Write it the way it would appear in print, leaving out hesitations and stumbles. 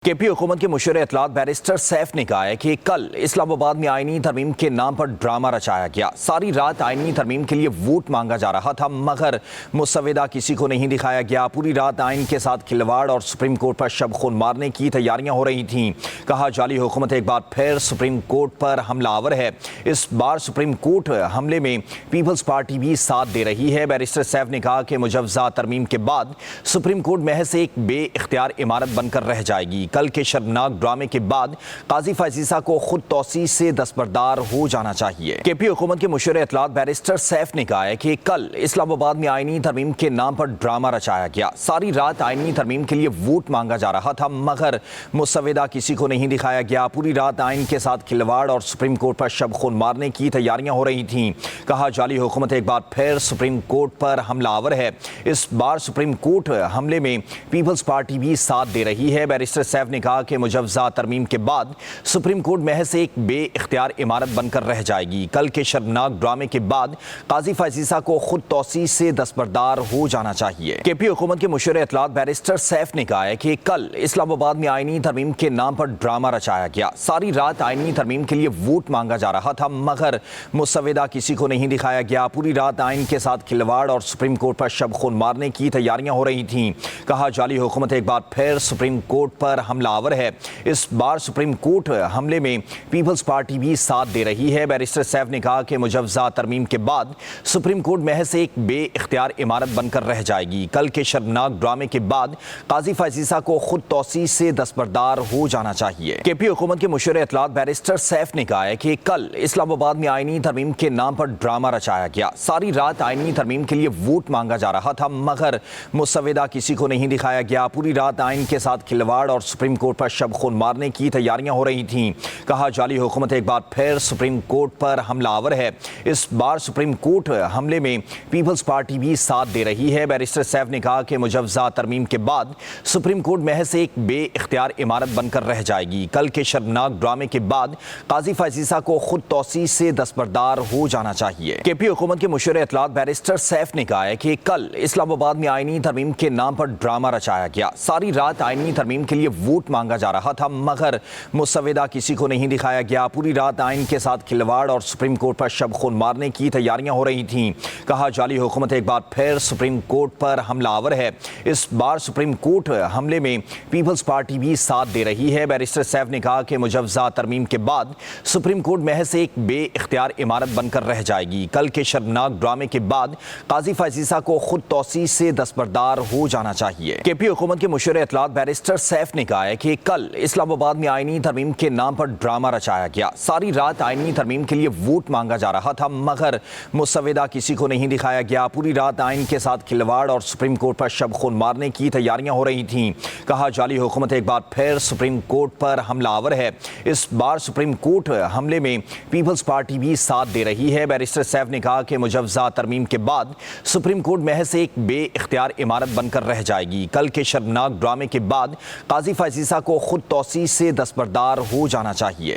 KP हुकूमत के Musheer इत्तलात barrister Saif ने कहा है कि कल इस्लामाबाद में आईनी तरमीम के नाम पर ड्रामा रचाया गया। सारी रात आईनी तरमीम के लिए वोट मांगा जा रहा था मगर मुसविदा किसी को नहीं दिखाया गया। पूरी रात आइन के साथ खिलवाड़ और सुप्रीम कोर्ट पर शब खून मारने की तैयारियां हो रही थीं। कहा जाली हुकूमत एक बार फिर सुप्रीम कोर्ट पर हमलावर है। इस बार सुप्रीम कोर्ट हमले में पीपल्स पार्टी भी साथ दे रही है। बैरिस्टर सैफ ने कहा कि मुजव्वज़ा तरमीम के बाद सुप्रीम कोर्ट महज एक बे इख्तियार इमारत बनकर रह जाएगी। कल के शर्मनाक ड्रामे के बाद काजी फैजीसा को खुद तौसी से दस्तबरदार हो जाना चाहिए। केपी हुकूमत के मुशीर इत्तलात बैरिस्टर सैफ ने कहा है कि कल इस्लामाबाद में आईनी तरमीम के नाम पर ड्रामा रचाया गया। सारी रात आईनी तरमीम के लिए वोट मांगा जा रहा था मगर मुसविदा किसी को नहीं दिखाया गया। पूरी रात आइन के साथ खिलवाड़ और सुप्रीम कोर्ट पर शब खून मारने की तैयारियां हो रही थीं। कहा जाली हुकूमत एक बार फिर सुप्रीम कोर्ट पर हमलावर है। इस बार सुप्रीम कोर्ट हमले में पीपल्स पार्टी भी साथ दे रही है। बैरिस्टर सैफ ने कहा कि मुजव्वज़ा तरमीम के बाद सुप्रीम कोर्ट महज एक बे इख्तियार इमारत बनकर रह जाएगी। कल के शर्मनाक ड्रामे के बाद काजी फैजीसा को खुद तौसी से दस्तबरदार हो जाना चाहिए। केपी हुकूमत के मुशीर इत्तलात बैरिस्टर सैफ ने कहा है कि कल इस्लामाबाद में आईनी तरमीम के नाम पर ड्रामा रचाया गया। सारी रात आईनी तरमीम के लिए वोट मांगा जा रहा था मगर मुसविदा किसी को नहीं दिखाया गया। पूरी रात आइन के साथ खिलवाड़ और सुप्रीम कोर्ट पर शब खून मारने की तैयारियां हो रही थीं। कहा जाली हुकूमत एक बार फिर सुप्रीम कोर्ट पर हमलावर है। इस बार सुप्रीम कोर्ट हमले में पीपल्स पार्टी भी साथ दे रही है। बैरिस्टर सैफ ने कहा कि मुजव्वज़ा तरमीम के बाद सुप्रीम कोर्ट महज एक बे इख्तियार इमारत बनकर रह जाएगी। कल के शर्मनाक ड्रामे के बाद काजी फैजीसा को खुद तौसी से दस्तबरदार हो जाना चाहिए। केपी हुकूमत के मुशीर इत्तलात बैरिस्टर सैफ ने कहा है कि कल इस्लामाबाद में आईनी तरमीम के नाम पर ड्रामा रचाया गया। सारी रात आईनी तरमीम के लिए वोट मांगा जा रहा था मगर मुसविदा किसी को नहीं दिखाया गया। पूरी रात आइन के साथ खिलवाड़ और सुप्रीम कोर्ट पर शब खून मारने की तैयारियां हो रही थीं। कहा जाली हुकूमत एक बार फिर सुप्रीम कोर्ट पर हमलावर है। इस बार सुप्रीम कोर्ट हमले में पीपल्स पार्टी भी साथ दे रही है। बैरिस्टर सैफ ने कहा कि मुजव्वज़ा तरमीम के बाद सुप्रीम कोर्ट महज एक बे इख्तियार इमारत बनकर रह जाएगी। कल के शर्मनाक ड्रामे के बाद काजी फैजीसा को खुद तौसी से दस्तबरदार हो जाना चाहिए। केपी हुकूमत के मुशीर इत्तलात बैरिस्टर सैफ ने कहा है कि कल इस्लामाबाद में आईनी तरमीम के नाम पर ड्रामा रचाया गया। सारी रात आईनी तरमीम के लिए वोट मांगा जा रहा था मगर मुसविदा किसी को नहीं दिखाया गया। पूरी रात आइन के साथ खिलवाड़ और सुप्रीम कोर्ट पर शब खून मारने की तैयारियां हो रही थीं। कहा जाली हुकूमत एक बार फिर सुप्रीम कोर्ट पर हमलावर है। इस बार सुप्रीम कोर्ट हमले में पीपल्स पार्टी भी साथ दे रही है। बैरिस्टर सैफ ने कहा कि मुजव्वज़ा तरमीम के बाद सुप्रीम कोर्ट महज एक बे इख्तियार इमारत बनकर रह जाएगी। कल के शर्मनाक ड्रामे के बाद काजी फैजीसा को खुद तौसी से दस्तबरदार हो जाना चाहिए। केपी हुकूमत के मुशीर इत्तलात बैरिस्टर सैफ ने कहा है कि कल इस्लामाबाद में आईनी तरमीम के नाम पर ड्रामा रचाया गया। सारी रात आईनी तरमीम के लिए वोट मांगा जा रहा था मगर मुसविदा किसी को नहीं दिखाया गया। पूरी रात आइन के साथ खिलवाड़ और सुप्रीम कोर्ट पर शब खून मारने की तैयारियां हो रही थीं। कहा जाली हुकूमत एक बार फिर सुप्रीम कोर्ट पर हमलावर है। इस बार सुप्रीम कोर्ट हमले में पीपल्स पार्टी भी साथ दे रही है। बैरिस्टर सैफ ने कहा कि मुजव्वज़ा तरमीम के बाद सुप्रीम कोर्ट महज एक बे इख्तियार इमारत बनकर रह जाएगी। कल के शर्मनाक ड्रामे के बाद काजी फैजीसा को खुद तौसी से दस्तबरदार हो जाना चाहिए।